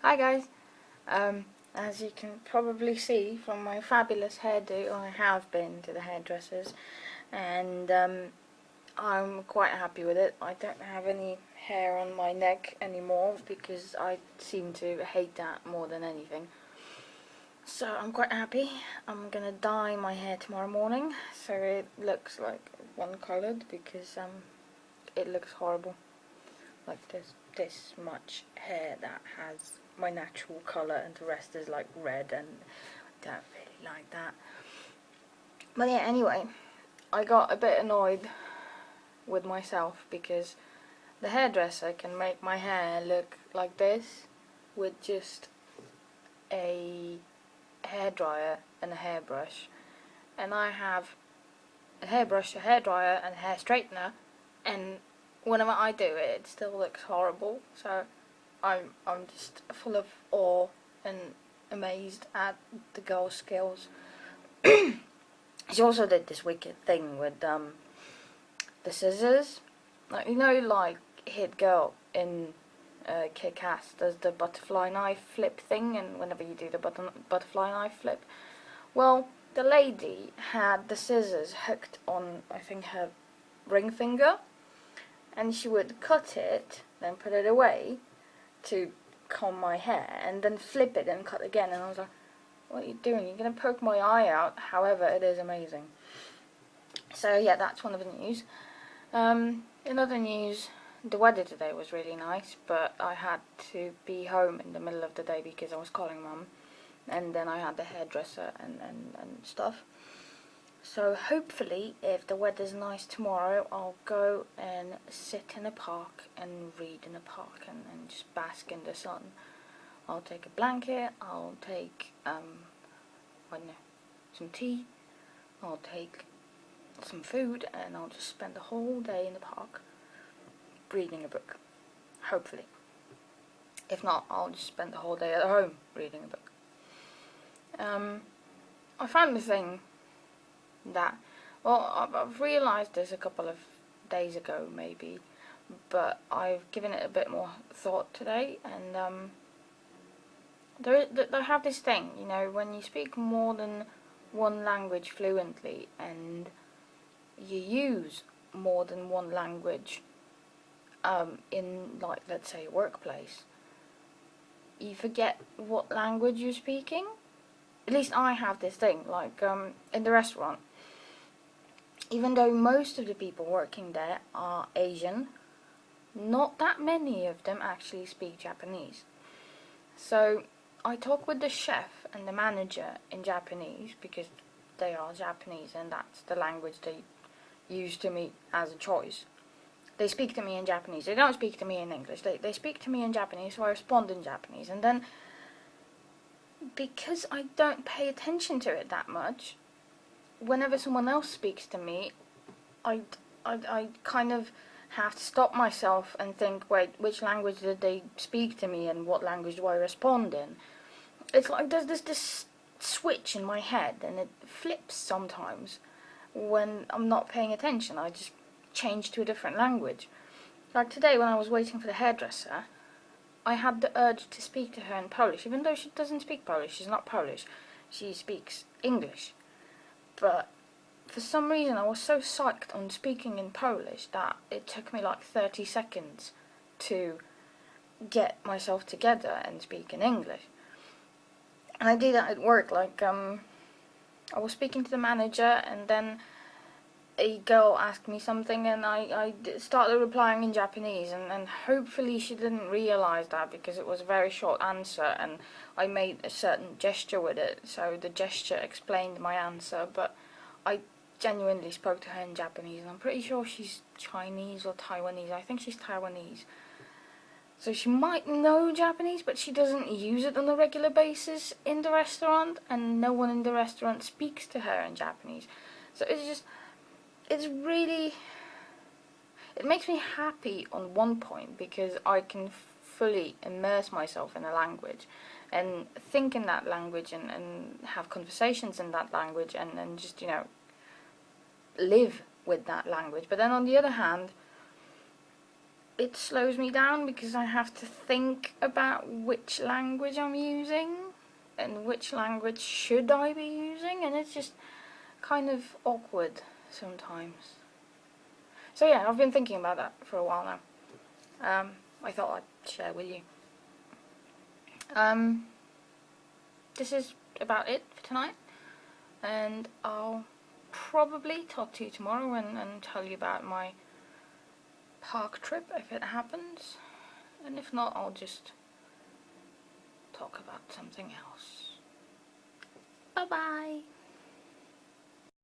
Hi guys, as you can probably see from my fabulous hairdo, I have been to the hairdressers and I'm quite happy with it. I don't have any hair on my neck anymore because I seem to hate that more than anything. So I'm quite happy. I'm gonna dye my hair tomorrow morning so it looks like one coloured because it looks horrible. Like there's this much hair that has my natural colour and the rest is like red, and I don't really like that. But yeah, anyway, I got a bit annoyed with myself because the hairdresser can make my hair look like this with just a hairdryer and a hairbrush, and I have a hairbrush, a hairdryer and a hair straightener, and whenever I do it, it still looks horrible. So I'm just full of awe and amazed at the girl's skills. She also did this wicked thing with the scissors. Like, like Hit Girl in Kick-Ass does the butterfly knife flip thing, and whenever you do the butterfly knife flip, well, the lady had the scissors hooked on, I think, her ring finger, and she would cut it, then put it away to comb my hair, and then flip it and cut again. And I was like, what are you doing? You're going to poke my eye out. However, it is amazing. So yeah, that's one of the news. In other news, the weather today was really nice, but I had to be home in the middle of the day because I was calling Mum, and then I had the hairdresser and stuff. So hopefully, if the weather's nice tomorrow, I'll go and sit in a park and read in a park and just bask in the sun. I'll take a blanket, I'll take, I don't know, some tea, I'll take some food, and I'll just spend the whole day in the park reading a book. Hopefully. If not, I'll just spend the whole day at home reading a book. I found the thing that, well, I've realised this a couple of days ago maybe, but I've given it a bit more thought today, and they have this thing, when you speak more than one language fluently and you use more than one language in, like, let's say, a workplace, you forget what language you're speaking. At least I have this thing, like in the restaurant. Even though most of the people working there are Asian, not that many of them actually speak Japanese. So I talk with the chef and the manager in Japanese because they are Japanese and that's the language they use to me as a choice. They speak to me in Japanese. They don't speak to me in English. They speak to me in Japanese, so I respond in Japanese. And then, because I don't pay attention to it that much, whenever someone else speaks to me, I kind of have to stop myself and think, wait, which language did they speak to me and what language do I respond in? It's like there's this switch in my head and it flips sometimes when I'm not paying attention. I just change to a different language. Like today when I was waiting for the hairdresser, I had the urge to speak to her in Polish, even though she doesn't speak Polish. She's not Polish. She speaks English. But for some reason I was so psyched on speaking in Polish that it took me like 30 seconds to get myself together and speak in English. And I did that at work, like I was speaking to the manager and then a girl asked me something and I started replying in Japanese, and hopefully she didn't realise that because it was a very short answer and I made a certain gesture with it, so the gesture explained my answer, but I genuinely spoke to her in Japanese, and I'm pretty sure she's Chinese or Taiwanese. I think she's Taiwanese. So she might know Japanese, but she doesn't use it on a regular basis in the restaurant, and no one in the restaurant speaks to her in Japanese. So it makes me happy on one point because I can fully immerse myself in a language and think in that language and have conversations in that language and just, live with that language. But then on the other hand, it slows me down because I have to think about which language I'm using and which language should I be using, and it's just kind of awkward sometimes. So yeah, I've been thinking about that for a while now. I thought I'd share with you. This is about it for tonight, and I'll probably talk to you tomorrow and tell you about my park trip if it happens, and if not, I'll just talk about something else. Bye bye.